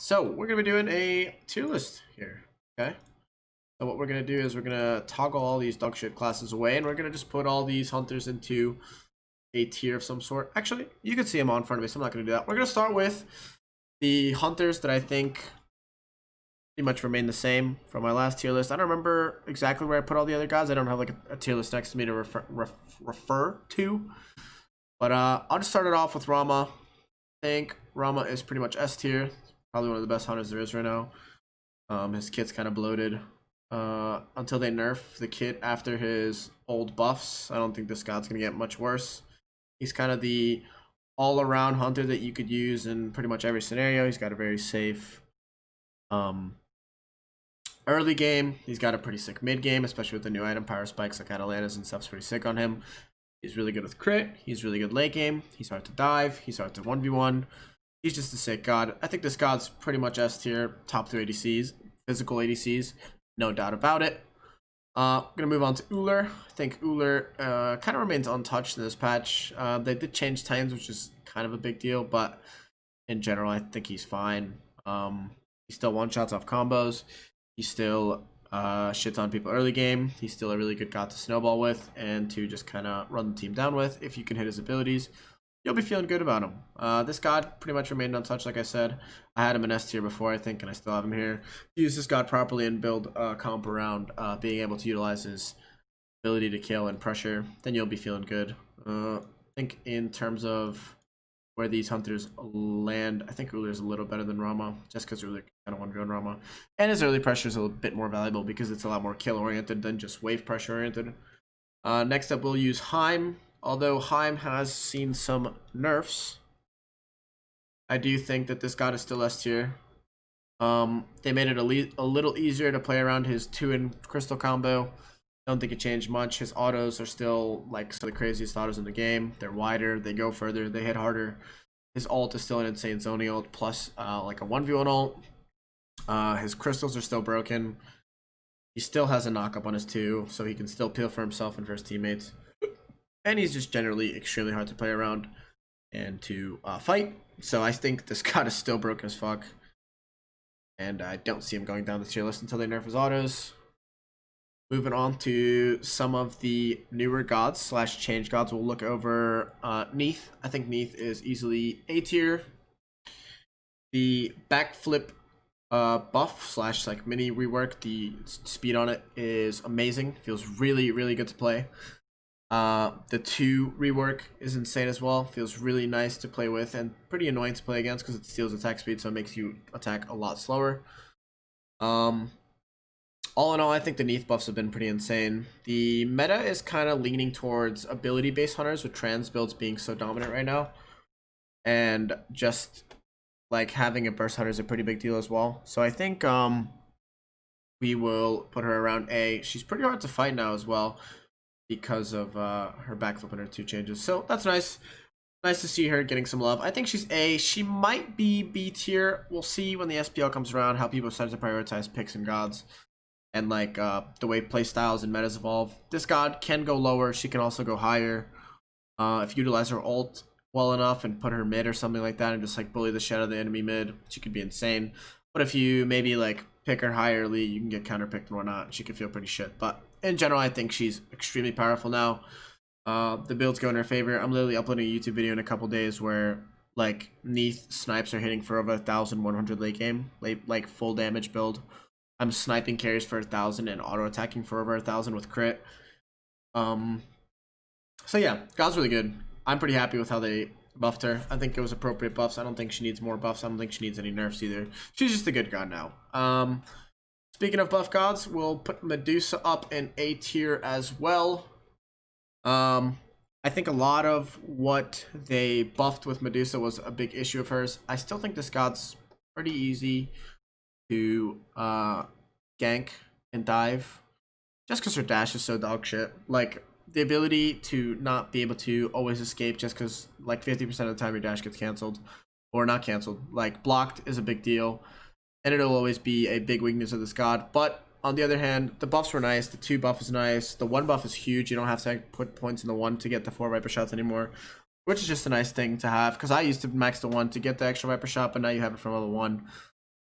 So we're gonna be doing a tier list here. Okay. So what we're gonna do is we're gonna toggle all these dog shit classes away, and we're gonna just put all these hunters into a tier of some sort. Actually, you can see them on front of me, so I'm not gonna do that. We're gonna start with the hunters that I think pretty much remain the same from my last tier list. I don't remember exactly where I put all the other guys. I don't have like a tier list next to me to refer to. But I'll just start it off with Rama. I think Rama is pretty much S tier. Probably one of the best hunters there is right now. His kit's kind of bloated. Until they nerf the kit after his old buffs, I don't think this god's going to get much worse. He's kind of the all-around hunter that you could use in pretty much every scenario. He's got a very safe early game. He's got a pretty sick mid game, especially with the new item power spikes like Atalanta's and stuff's pretty sick on him. He's really good with crit. He's really good late game. He's hard to dive. He's hard to 1v1. He's just a sick god. I think this god's pretty much S tier, top 3 ADCs, physical ADCs, no doubt about it. Gonna move on to Uller. I think Uller kind of remains untouched in this patch. They did change Titans, which is kind of a big deal, but in general, I think he's fine. He still one-shots off combos. He still shits on people early game. He's still a really good god to snowball with and to just kind of run the team down with. If you can hit his abilities, you'll be feeling good about him. This god pretty much remained untouched, like I said. I had him in S tier before, I think, and I still have him here. Use this god properly and build a comp around being able to utilize his ability to kill and pressure, then you'll be feeling good. I think in terms of where these hunters land, I think Uller's a little better than Rama, just because Uller kind of one-v-one Rama. And his early pressure is a little bit more valuable because it's a lot more kill-oriented than just wave pressure-oriented. Next up, we'll use Heim. Although Heim has seen some nerfs, I do think that this god is still S tier. They made it a little easier to play around his 2 crystal combo. Don't think it changed much. His autos are still like some of the craziest autos in the game. They're wider, they go further, they hit harder. His ult is still an insane zoning ult plus like a 1v1 ult. His crystals are still broken. He still has a knock up on his 2, so he can still peel for himself and for his teammates. And he's just generally extremely hard to play around and to fight. So I think this god is still broken as fuck. And I don't see him going down the tier list until they nerf his autos. Moving on to some of the newer gods slash change gods. We'll look over Neith. I think Neith is easily A tier. The backflip buff slash like mini rework, the speed on it is amazing. Feels really, really good to play. The 2 rework is insane as well. Feels really nice to play with and pretty annoying to play against because it steals attack speed, so it makes you attack a lot slower. All in all, I think the Neith buffs have been pretty insane. The meta is kind of leaning towards ability-based hunters, with trans builds being so dominant right now. And just like having a burst hunter is a pretty big deal as well. So I think we will put her around A. She's pretty hard to fight now as well, because of her backflip and her 2 changes. So that's nice. Nice to see her getting some love. I think she's A. She might be B tier. We'll see when the SPL comes around how people start to prioritize picks and gods. And like the way playstyles and metas evolve. This god can go lower. She can also go higher. If you utilize her ult well enough and put her mid or something like that and just like bully the shit out of the enemy mid, she could be insane. But if you maybe like pick her higherly, you can get counterpicked and whatnot. She could feel pretty shit. But in general, I think she's extremely powerful now. The builds go in her favor. I'm literally uploading a YouTube video in a couple days where like Neith snipes are hitting for over 1,100 late game, like full damage build. I'm sniping carries for 1,000 and auto attacking for over 1,000 with crit. So yeah, god's really good. I'm pretty happy with how they buffed her. I think it was appropriate buffs. I don't think she needs more buffs. I don't think she needs any nerfs either. She's just a good god now. Speaking of buff gods, we'll put Medusa up in A tier as well. I think a lot of what they buffed with Medusa was a big issue of hers. I still think this god's pretty easy to gank and dive, just because her dash is so dog shit. Like the ability to not be able to always escape just because like 50% of the time your dash gets canceled or not canceled, like blocked, is a big deal. And it'll always be a big weakness of this god. But on the other hand, the buffs were nice. The 2 buff is nice. The 1 buff is huge. You don't have to put points in the 1 to get the 4 Viper shots anymore, which is just a nice thing to have. Because I used to max the 1 to get the extra Viper shot, but now you have it from level 1.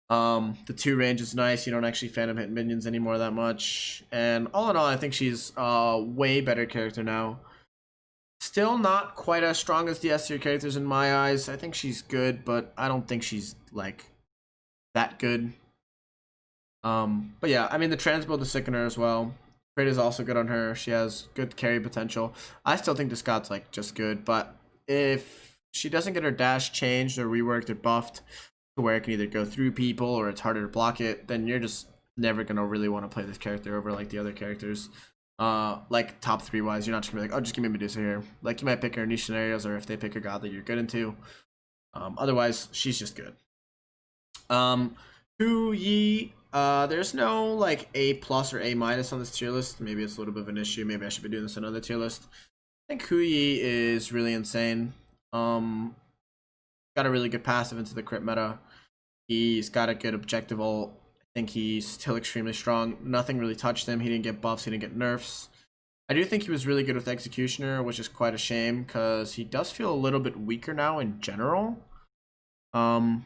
The 2 range is nice. You don't actually phantom hit minions anymore that much. And all in all, I think she's a way better character now. Still not quite as strong as the S tier characters in my eyes. I think she's good, but I don't think she's like that good. But yeah, I mean the trans build is sick on her as well. Crit is also good on her. She has good carry potential. I still think the Scott's like just good, but if she doesn't get her dash changed or reworked or buffed to where it can either go through people or it's harder to block it, then you're just never gonna really want to play this character over like the other characters. Like top 3 wise, you're not just gonna be like, oh, just give me Medusa here. Like you might pick her niche scenarios, or if they pick a god that you're good into. Otherwise, she's just good. Hu Yi, there's no like A+ or A- on this tier list. Maybe it's a little bit of an issue. Maybe I should be doing this on another tier list. I think Hu Yi is really insane. Got a really good passive into the crit meta. He's got a good objective ult. I think he's still extremely strong. Nothing really touched him. He didn't get buffs. He didn't get nerfs. I do think he was really good with Executioner, which is quite a shame because he does feel a little bit weaker now in general. In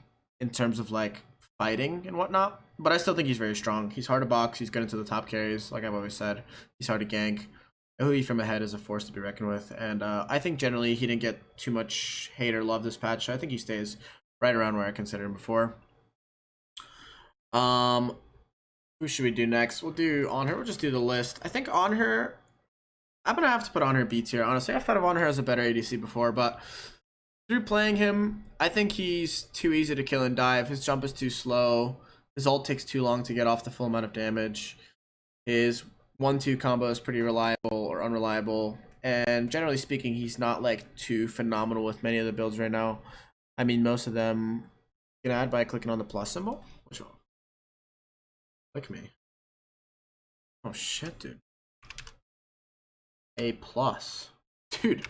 terms of like fighting and whatnot. But I still think he's very strong. He's hard to box. He's good into the top carries, like I've always said. He's hard to gank. Hui from ahead is a force to be reckoned with. And I think generally he didn't get too much hate or love this patch. So I think he stays right around where I considered him before. Who should we do next? We'll do on her. We'll just do the list. I think on her, I'm gonna have to put on her B tier. Honestly, I thought of on her as a better ADC before, but through playing him, I think he's too easy to kill and dive. His jump is too slow. His ult takes too long to get off the full amount of damage. His 1-2 combo is pretty reliable or unreliable. And generally speaking, he's not like too phenomenal with many of the builds right now. I mean, most of them you can add by clicking on the plus symbol. Which one? Click me. Oh shit, dude. A+. Dude,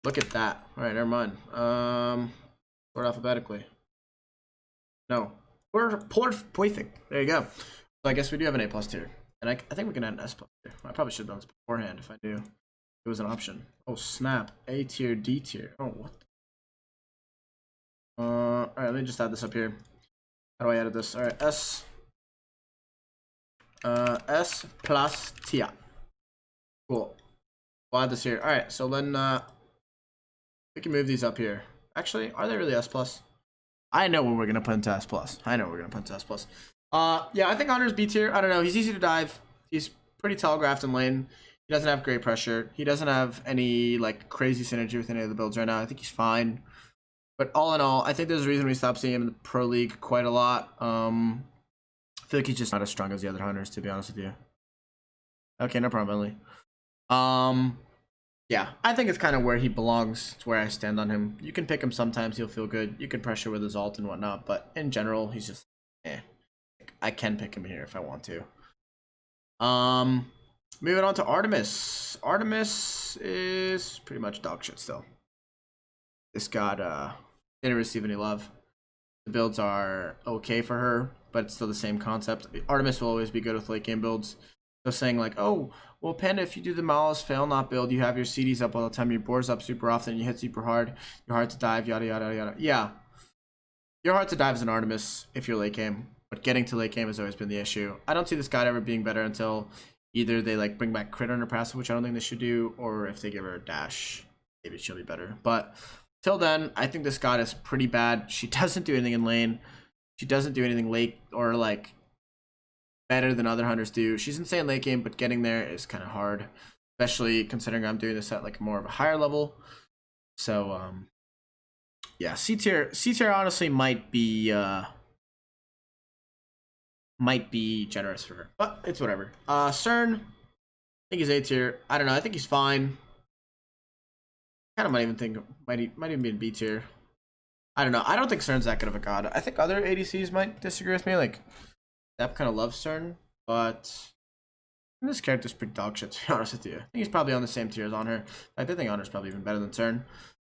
look at that. Alright, never mind. Sort alphabetically. No. Perfect. There you go. So I guess we do have an A+ tier. And I think we can add an S+ tier. I probably should have done this beforehand if I knew it was an option. Oh snap. A tier, D tier. Oh what? Alright, let me just add this up here. How do I edit this? Alright, S plus tier. Cool. We'll add this here. Alright, so then we can move these up here. Actually, are they really S+? I know what we're gonna put into S+. Yeah, I think Honor's B tier. I don't know. He's easy to dive. He's pretty telegraphed in lane. He doesn't have great pressure. He doesn't have any like crazy synergy with any of the builds right now. I think he's fine. But all in all, I think there's a reason we stopped seeing him in the Pro League quite a lot. I feel like he's just not as strong as the other hunters, to be honest with you. Okay, no problem, Emily. Yeah, I think it's kind of where he belongs. It's where I stand on him. You can pick him sometimes, he'll feel good. You can pressure with his ult and whatnot, but in general, he's just I can pick him here if I want to. Moving on to Artemis. Artemis is pretty much dog shit still. This god didn't receive any love. The builds are okay for her, but it's still the same concept. Artemis will always be good with late game builds. So saying like, oh, well, Panda, if you do the Malice fail not build, you have your CDs up all the time, your boards up super often, you hit super hard, you're hard to dive, yada yada yada. Yeah, you're hard to dive as an Artemis if you're late game, but getting to late game has always been the issue. I don't see this god ever being better until either they like bring back crit on her passive, which I don't think they should do, or if they give her a dash, maybe she'll be better. But till then, I think this god is pretty bad. She doesn't do anything in lane. She doesn't do anything late or like better than other hunters do. She's insane late game, but getting there is kind of hard, especially considering I'm doing this at like more of a higher level. So yeah, C tier honestly might be generous for her, but it's whatever. Cern, I think he's A tier. I don't know, I think he's fine. Kind of might even be in B tier. I don't know. I don't think Cern's that good of a god. I think other ADCs might disagree with me. Like Depp kind of loves Cern, but this character's pretty dog shit, to be honest with you. I think he's probably on the same tier as on her. I do think Honor's probably even better than Cern,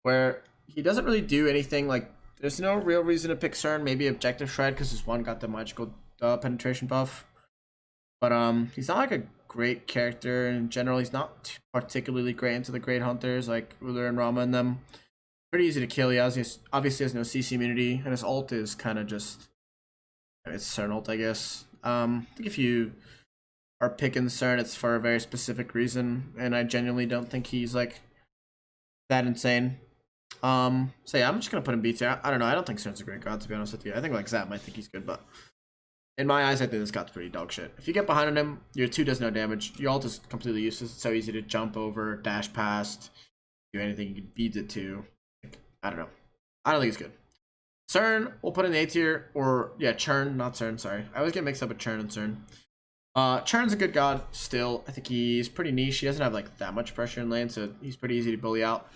where he doesn't really do anything. Like there's no real reason to pick Cern. Maybe objective shred because his one got the magical penetration buff, but he's not like a great character in general. He's not particularly great into the great hunters like Uller and Rama and them. Pretty easy to kill. He obviously has no CC immunity, and his ult is kind of just It's Cern ult, I guess. I think if you are picking Cern, it's for a very specific reason, and I genuinely don't think he's like that insane. So yeah, I'm just gonna put him B tier. I don't know. I don't think Cern's a great god, to be honest with you. I think like Zap might think he's good, but in my eyes, I think this god's pretty dog shit. If you get behind on him, your 2 does no damage. Your ult is completely useless. It's so easy to jump over, dash past, do anything you can beat it to. Like, I don't know. I don't think it's good. Cern, we'll put in A tier, or yeah, Chern, not Cern. Sorry, I always get mixed up with Chern and Cern. Chern's a good god still. I think he's pretty niche. He doesn't have like that much pressure in lane, so he's pretty easy to bully out.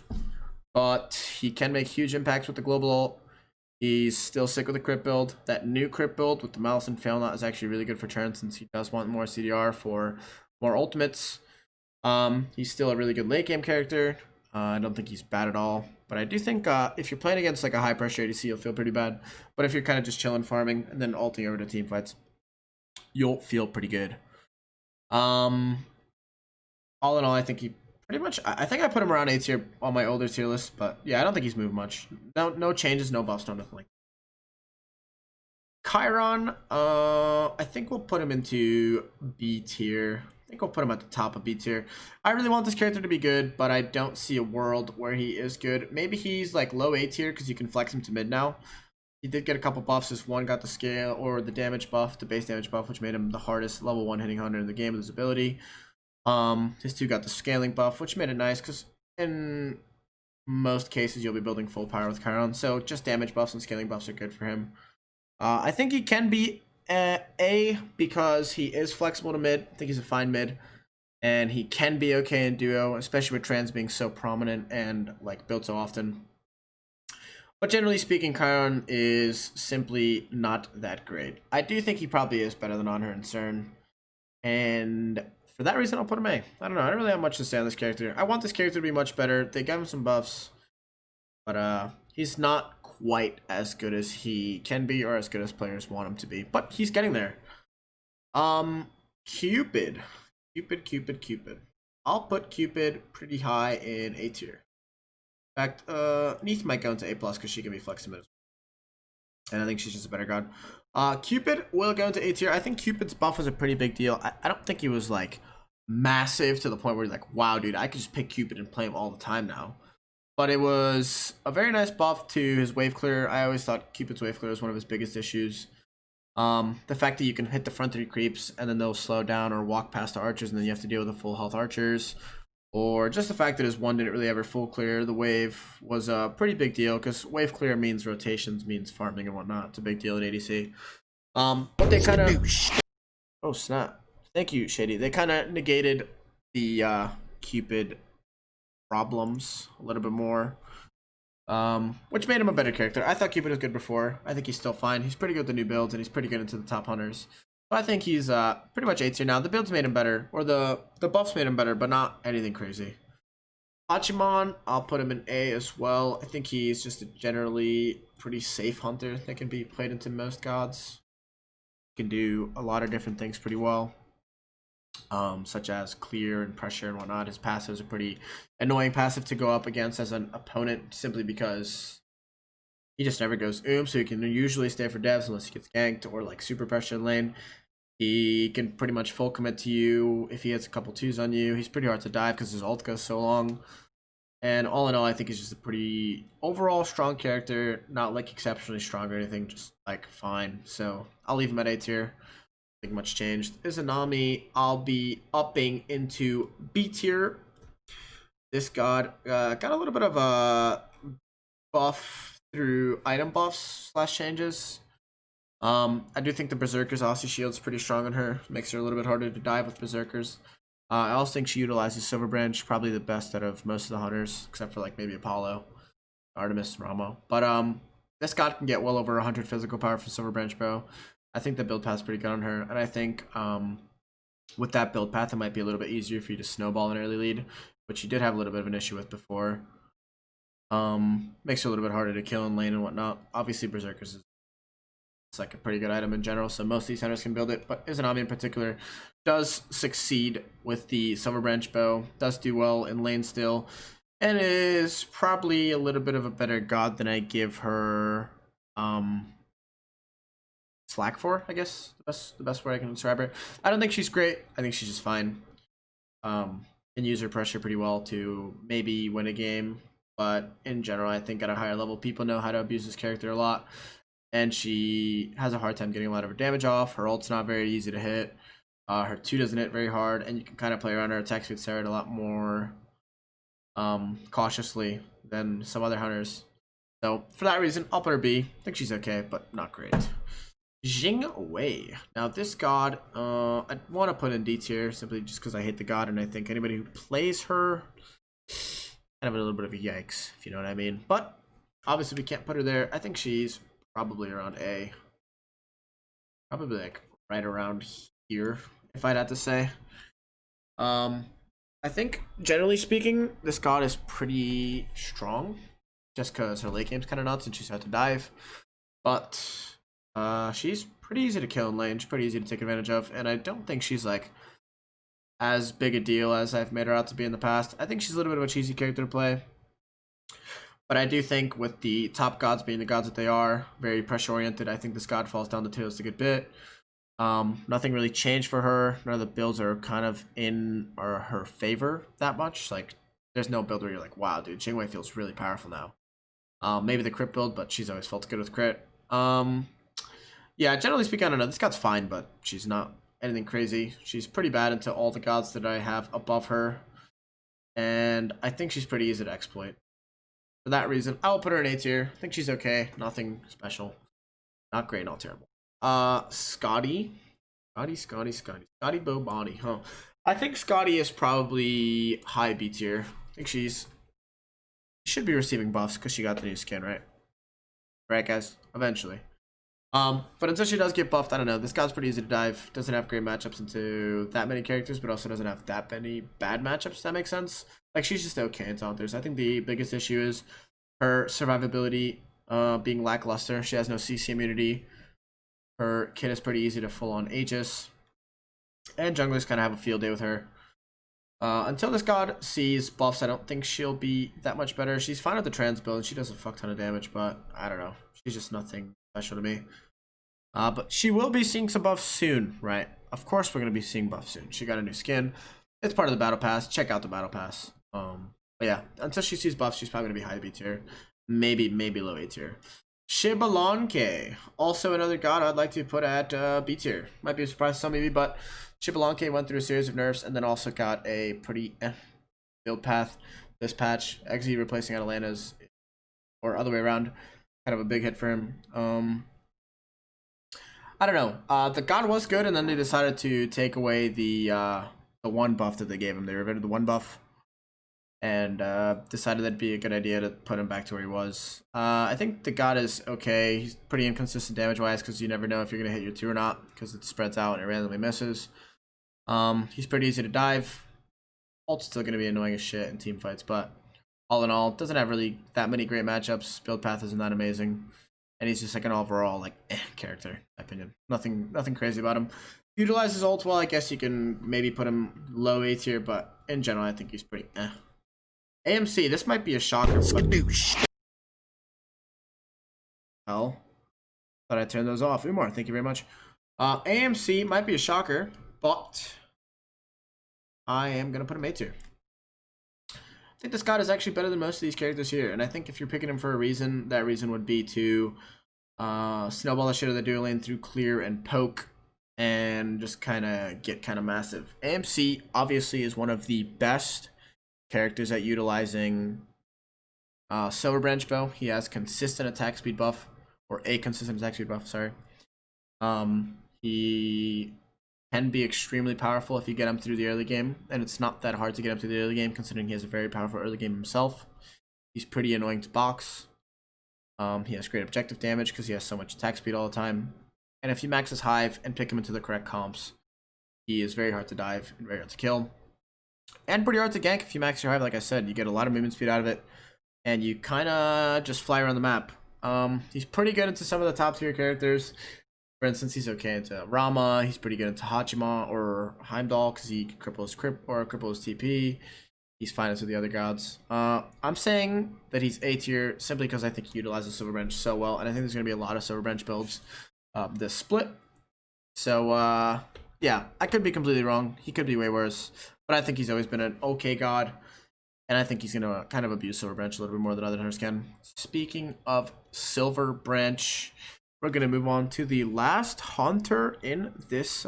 But he can make huge impacts with the global ult. He's still sick with the crit build. That new crit build with the Malice and Fail Not is actually really good for Chern, since he does want more CDR for more ultimates. He's still a really good late game character. I don't think he's bad at all. But I do think if you're playing against like a high pressure ADC, you'll feel pretty bad. But if you're kind of just chilling farming and then ulting over to team fights, you'll feel pretty good. All in all, I think he pretty much, I think I put him around A tier on my older tier list, but yeah, I don't think he's moved much. No changes, no buffs, no nothing like that. Chiron, I think we'll put him into B tier. I think we'll put him at the top of B tier. I really want this character to be good, but I don't see a world where he is good. Maybe he's like low A tier because you can flex him to mid now. He did get a couple buffs. This one got the scale or the damage buff, the base damage buff, which made him the hardest level 1 hitting hunter in the game with his ability. His 2 got the scaling buff, which made it nice because in most cases you'll be building full power with Chiron. So just damage buffs and scaling buffs are good for him. I think he can be A because he is flexible to mid. I think he's a fine mid. And he can be okay in duo, especially with trans being so prominent and like built so often. But generally speaking, Chiron is simply not that great. I do think he probably is better than Anhur and Cern. And for that reason, I'll put him A. I don't know. I don't really have much to say on this character. I want this character to be much better. They gave him some buffs. But he's not quite as good as he can be or as good as players want him to be. But he's getting there. Cupid. Cupid. I'll put Cupid pretty high in A tier. In fact, Neith might go into A+ because she can be flexible. And I think she's just a better god. Cupid will go into A tier. I think Cupid's buff was a pretty big deal. I don't think he was like massive to the point where you're like, wow, dude, I could just pick Cupid and play him all the time now. But it was a very nice buff to his wave clear. I always thought Cupid's wave clear was one of his biggest issues. The fact that you can hit the front 3 creeps and then they'll slow down or walk past the archers and then you have to deal with the full health archers. Or just the fact that his 1 didn't really ever full clear the wave was a pretty big deal because wave clear means rotations, means farming and whatnot. It's a big deal at ADC. But they kind of... Oh, snap. Thank you, Shady. They kind of negated the Cupid problems a little bit more. Which made him a better character. I thought Cupid was good before. I think he's still fine. He's pretty good with the new builds and he's pretty good into the top hunters. I think he's pretty much A tier now. The builds made him better, or the buffs made him better, but not anything crazy. Hachiman, I'll put him in A as well. I think he's just a generally pretty safe hunter that can be played into most gods. Can do a lot of different things pretty well, such as clear and pressure and whatnot. His passive is a pretty annoying passive to go up against as an opponent, simply because he just never goes so he can usually stay for devs unless he gets ganked or like super pressure in lane. He can pretty much full commit to you if he hits a couple 2s on you. He's pretty hard to dive because his ult goes so long. And all in all, I think he's just a pretty overall strong character. Not like exceptionally strong or anything, just like fine. So I'll leave him at A tier. I think much changed. Izanami, I'll be upping into B tier. This god got a little bit of a buff through item buffs / changes. I do think the Berserker's Aussie Shield's pretty strong on her. Makes her a little bit harder to dive with Berserkers. I also think she utilizes Silver Branch, probably the best out of most of the hunters, except for like maybe Apollo, Artemis, Rama. But this god can get well over 100 physical power for Silver Branch Bow. I think the build path's pretty good on her, and I think with that build path, it might be a little bit easier for you to snowball an early lead, which you did have a little bit of an issue with before. Makes it a little bit harder to kill in lane and whatnot. Obviously, Berserkers is like a pretty good item in general, so most of these hunters can build it, but Izanami in particular does succeed with the Silver Branch Bow, does do well in lane still, and is probably a little bit of a better god than I give her / flack for, I guess. The best way I can describe her. I don't think she's great. I think she's just fine. Can use her pressure pretty well to maybe win a game. But in general, I think at a higher level, people know how to abuse this character a lot. And she has a hard time getting a lot of her damage off. Her ult's not very easy to hit. Her 2 doesn't hit very hard. And you can kind of play around her attack speed Cern a lot more cautiously than some other hunters. So for that reason, I'll put her B. I think she's okay, but not great. Jing Wei. Now this god, I want to put in D tier simply just because I hate the god, and I think anybody who plays her kind of a little bit of a yikes, if you know what I mean. But obviously we can't put her there. I think she's probably around A. Probably like right around here, if I'd have to say. I think generally speaking, this god is pretty strong, just because her late game's kind of nuts and she's had to dive. But she's pretty easy to kill in lane. She's pretty easy to take advantage of, and I don't think she's like as big a deal as I've made her out to be in the past. I think she's a little bit of a cheesy character to play, but I do think with the top gods being the gods that they are, very pressure oriented, I think this god falls down the Tierlist a good bit. Nothing really changed for her. None of the builds are kind of in or her favor that much. Like, there's no build where you're like, wow, dude, Jing Wei feels really powerful now. Maybe the crit build, but she's always felt good with crit. Yeah, generally speaking, I don't know. This god's fine, but she's not anything crazy. She's pretty bad into all the gods that I have above her, and I think she's pretty easy to exploit. For that reason, I will put her in A tier. I think she's okay. Nothing special. Not great, not terrible. Scotty Bobani, huh? I think Scotty is probably high B tier. I think she should be receiving buffs because she got the new skin, right? Right, guys? Eventually. But until she does get buffed, I don't know. This god's pretty easy to dive. Doesn't have great matchups into that many characters, but also doesn't have that many bad matchups, if that makes sense. Like, she's just okay into hunters. I think the biggest issue is her survivability being lackluster. She has no CC immunity. Her kit is pretty easy to full-on Aegis. And junglers kind of have a field day with her. Until this god sees buffs, I don't think she'll be that much better. She's fine with the trans build, and she does a fuck ton of damage, but I don't know. She's just nothing special to me. But she will be seeing some buffs soon, right? Of course we're going to be seeing buffs soon. She got a new skin. It's part of the battle pass. Check out the battle pass. But yeah, until she sees buffs, she's probably going to be high B tier. Maybe low A tier. Shibalonke, also another god I'd like to put at B tier. Might be a surprise to some maybe, but Shibalonke went through a series of nerfs and then also got a pretty build path this patch. XZ replacing Atalanta's, or other way around, kind of a big hit for him. I don't know. The god was good, and then they decided to take away the one buff that they gave him. They reverted the one buff, and decided that'd be a good idea to put him back to where he was. I think the god is okay. He's pretty inconsistent damage-wise because you never know if you're going to hit your 2 or not because it spreads out and it randomly misses. He's pretty easy to dive. Ult's still going to be annoying as shit in team fights, but all in all, doesn't have really that many great matchups. Build path isn't that amazing. And he's just like an overall like character, in my opinion. Nothing crazy about him. Utilize his ult well, I guess you can maybe put him low A tier, but in general, I think he's pretty AMC, this might be a shocker. Hell. Thought I turned those off. Umar, thank you very much. AMC might be a shocker, but I am going to put him A tier. I think this god is actually better than most of these characters here, and I think if you're picking him for a reason, that reason would be to snowball the shit out of the dual lane through clear and poke, and just kind of get kind of massive. AMC obviously is one of the best characters at utilizing Silver Branch Bow. He has consistent attack speed buff, or a consistent attack speed buff, sorry. He can be extremely powerful if you get him through the early game, and it's not that hard to get him through the early game considering he has a very powerful early game himself. He's pretty annoying to box. He has great objective damage because he has so much attack speed all the time. And if you max his Hive and pick him into the correct comps, he is very hard to dive and very hard to kill. And pretty hard to gank if you max your Hive, like I said. You get a lot of movement speed out of it, and you kind of just fly around the map. He's pretty good into some of the top tier characters. For instance, he's okay into Rama. He's pretty good into Hachiman or Heimdall because he can cripple his TP. He's fine into the other gods. I'm saying that he's A tier simply because I think he utilizes Silver Branch so well, and I think there's going to be a lot of Silver Branch builds this split. So yeah, I could be completely wrong. He could be way worse, but I think he's always been an okay god, and I think he's gonna kind of abuse Silver Branch a little bit more than other hunters can. Speaking of Silver Branch, we're gonna move on to the last hunter in this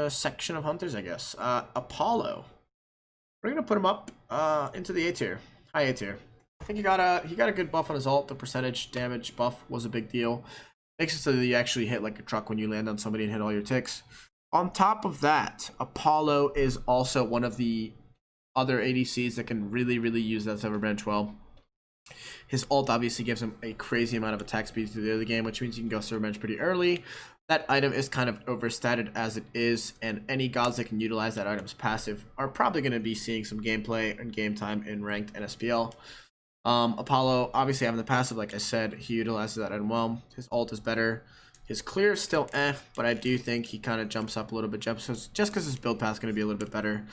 section of hunters, I guess. Apollo. We're gonna put him up into the A tier, high A tier. I think he got a good buff on his ult. The percentage damage buff was a big deal. Makes it so that you actually hit like a truck when you land on somebody and hit all your ticks. On top of that, Apollo is also one of the other ADCs that can really use that Silver Branch well. His ult obviously gives him a crazy amount of attack speed through the early game, which means you can go Silver Branch pretty early. That item is kind of overstated as it is, and any gods that can utilize that item's passive are probably going to be seeing some gameplay and game time in ranked and SPL. Apollo, obviously having the passive, like I said, he utilizes that item well. His ult is better. His clear is still but I do think he kind of jumps up a little bit just because his build path is going to be a little bit better,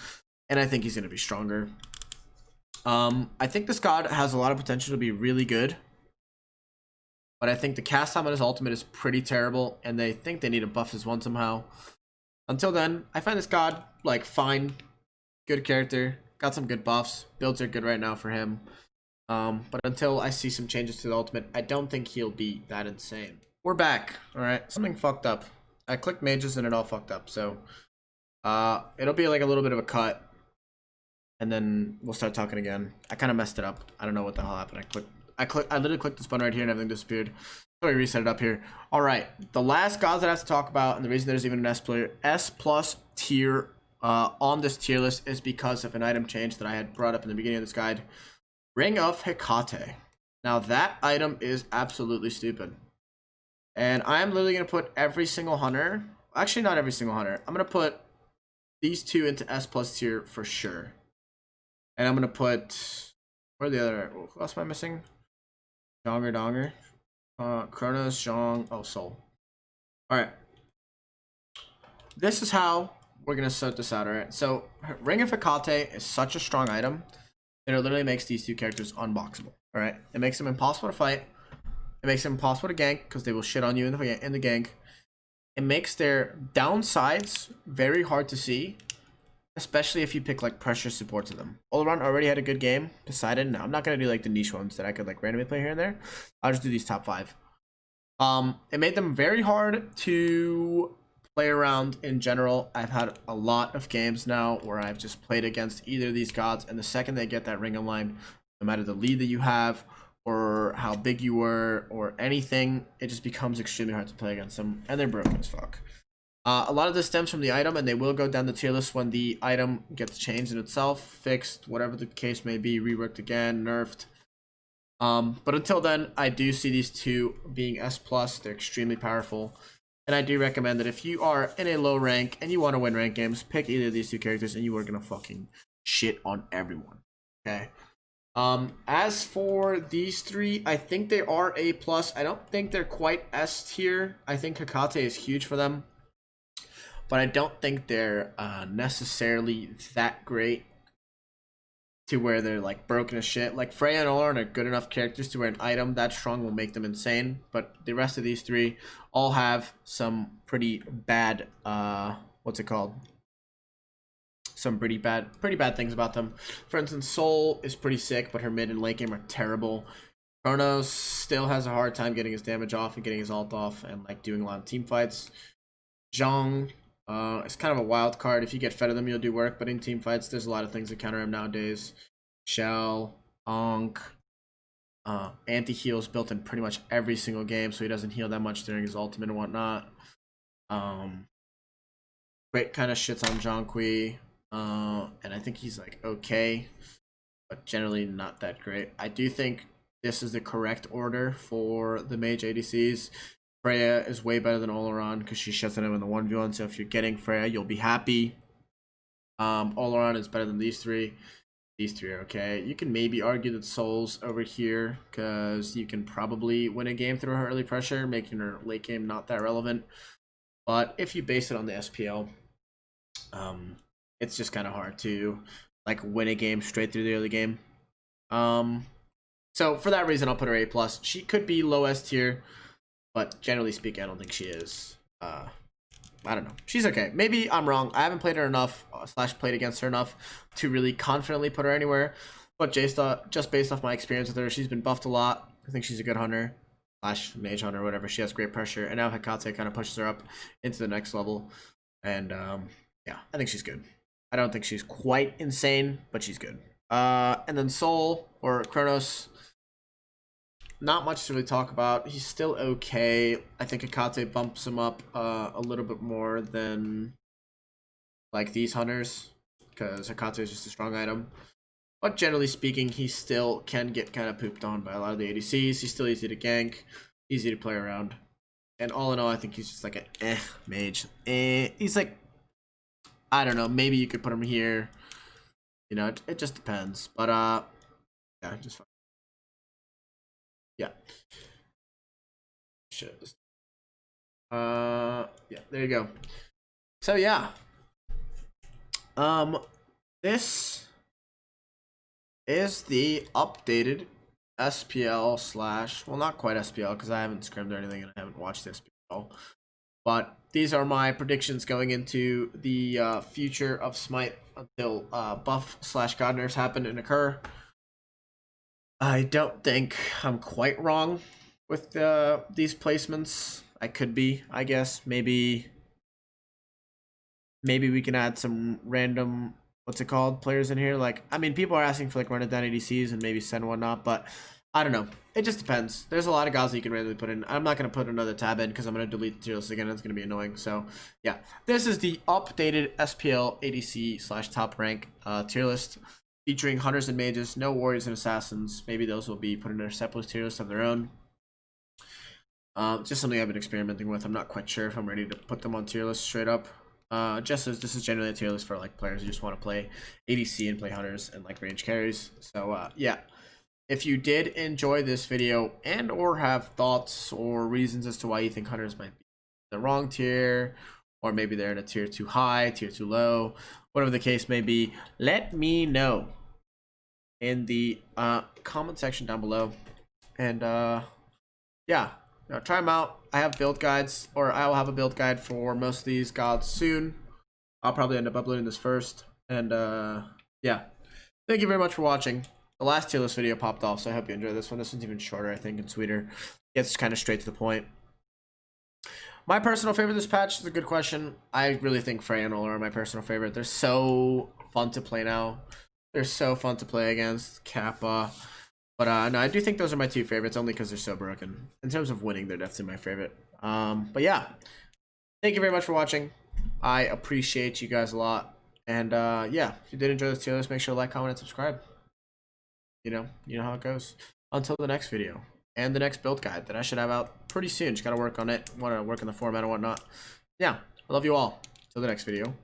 and I think he's going to be stronger. I think this god has a lot of potential to be really good, but I think the cast time on his ultimate is pretty terrible, and they think they need to buff his one somehow. Until then, I find this god like fine, good character, got some good buffs, builds are good right now for him. But until I see some changes to the ultimate, I don't think he'll be that insane. We're back. Alright, something fucked up. I clicked mages and it all fucked up, so it'll be like a little bit of a cut, and then we'll start talking again. I kind of messed it up. I don't know what the hell happened. I literally clicked this button right here and everything disappeared. So we reset it up here. Alright, the last gods that I have to talk about, and the reason there's even an S plus tier on this tier list is because of an item change that I had brought up in the beginning of this guide. Ring of Hecate. Now that item is absolutely stupid. And I'm literally going to put every single hunter, actually not every single hunter, I'm going to put these two into S plus tier for sure. And I'm going to put, where are the other, who else am I missing? Donger. Kronos, Zhong, oh, Soul. Alright. This is how we're going to sort this out, alright? So, Ring of Hecate is such a strong item. It literally makes these two characters unboxable. All right, it makes them impossible to fight. It makes them impossible to gank because they will shit on you in the gank. It makes their downsides very hard to see, especially if you pick like pressure support to them. Olaron already had a good game. Poseidon, no, I'm not gonna do like the niche ones that I could like randomly play here and there. I'll just do these top 5. It made them very hard to play around in general. I've had a lot of games now where I've just played against either of these gods, and the second they get that ring online, no matter the lead that you have or how big you were or anything, it just becomes extremely hard to play against them, and they're broken as fuck. A lot of this stems from the item, and they will go down the tier list when the item gets changed in itself, fixed, whatever the case may be, reworked again, nerfed. But until then, I do see these two being S+. They're extremely powerful. And I do recommend that if you are in a low rank and you want to win rank games, pick either of these two characters and you are going to fucking shit on everyone. Okay. As for these three, I think they are A+. I don't think they're quite S tier. I think Hecate is huge for them. But I don't think they're necessarily that great to where they're like broken as shit. Like Freya and Olaron are good enough characters to where an item that strong will make them insane, but the rest of these three all have some pretty bad what's it called? Some pretty bad things about them. For instance, Soul is pretty sick, but her mid and late game are terrible. Kronos still has a hard time getting his damage off and getting his ult off and like doing a lot of team fights. Zhong it's kind of a wild card. If you get fed of them, you'll do work, but in team fights, there's a lot of things that counter him nowadays. Shell, Onk, anti-heals built in pretty much every single game, so he doesn't heal that much during his ultimate and whatnot. Great kind of shits on Jonqui, and I think he's like okay, but generally not that great. I do think this is the correct order for the mage ADCs. Freya is way better than Olaron because she shuts on him in the 1v1, so if you're getting Freya, you'll be happy. Olaron is better than these three. These three are okay. You can maybe argue that Soul's over here because you can probably win a game through her early pressure, making her late game not that relevant. But if you base it on the SPL, it's just kind of hard to like win a game straight through the early game. So for that reason, I'll put her A+. She could be low S tier, but generally speaking, I don't think she is. I don't know. She's okay. Maybe I'm wrong. I haven't played her enough, / played against her enough to really confidently put her anywhere. But just based off my experience with her, she's been buffed a lot. I think she's a good hunter / mage hunter or whatever. She has great pressure, and now Hecate kind of pushes her up into the next level. And yeah, I think she's good. I don't think she's quite insane, but she's good. And then Sol or Kronos, not much to really talk about. He's still okay. I think Hecate bumps him up a little bit more than like these hunters, because Hecate is just a strong item. But generally speaking, he still can get kind of pooped on by a lot of the ADCs. He's still easy to gank, easy to play around. And all in all, I think he's just like a mage. He's like, I don't know, maybe you could put him here. You know, it just depends. But yeah, just fine. Yeah. Shit. Yeah, there you go. So yeah. This is the updated SPL / well, not quite SPL because I haven't scrimmed or anything and I haven't watched SPL. But these are my predictions going into the future of Smite until buff / god nerfs happen and occur. I don't think I'm quite wrong with these placements. I could be, I guess. Maybe we can add some random, what's it called, players in here. Like, I mean, people are asking for like run it down ADCs and maybe send whatnot, but I don't know. It just depends. There's a lot of guys that you can randomly put in. I'm not going to put another tab in because I'm going to delete the tier list again. It's going to be annoying. So yeah, this is the updated SPL ADC / top rank tier list, featuring hunters and mages, no warriors and assassins. Maybe those will be put in their separate tier list of their own. Just something I've been experimenting with. I'm not quite sure if I'm ready to put them on tier list straight up. Just as this is generally a tier list for like players who just want to play ADC and play hunters and like range carries. So yeah, if you did enjoy this video and or have thoughts or reasons as to why you think hunters might be the wrong tier, or maybe they're in a tier too high, tier too low, whatever the case may be, let me know in the comment section down below. And yeah, try them out. I have build guides, or I will have a build guide for most of these gods soon. I'll probably end up uploading this first. And yeah, thank you very much for watching. The last tier list video popped off, so I hope you enjoyed this one. This one's even shorter, I think, and sweeter. Gets kind of straight to the point. My personal favorite this patch is a good question. I really think Frey and Ola are my personal favorite. They're so fun to play now. They're so fun to play against Kappa. But no, I do think those are my two favorites, only because they're so broken. In terms of winning, they're definitely my favorite. But yeah, thank you very much for watching. I appreciate you guys a lot. And yeah, if you did enjoy this tier list, make sure to like, comment, and subscribe. You know how it goes. Until the next video and the next build guide that I should have out pretty soon. Just gotta work on it. Want to work on the format and whatnot. Yeah, I love you all. Till the next video.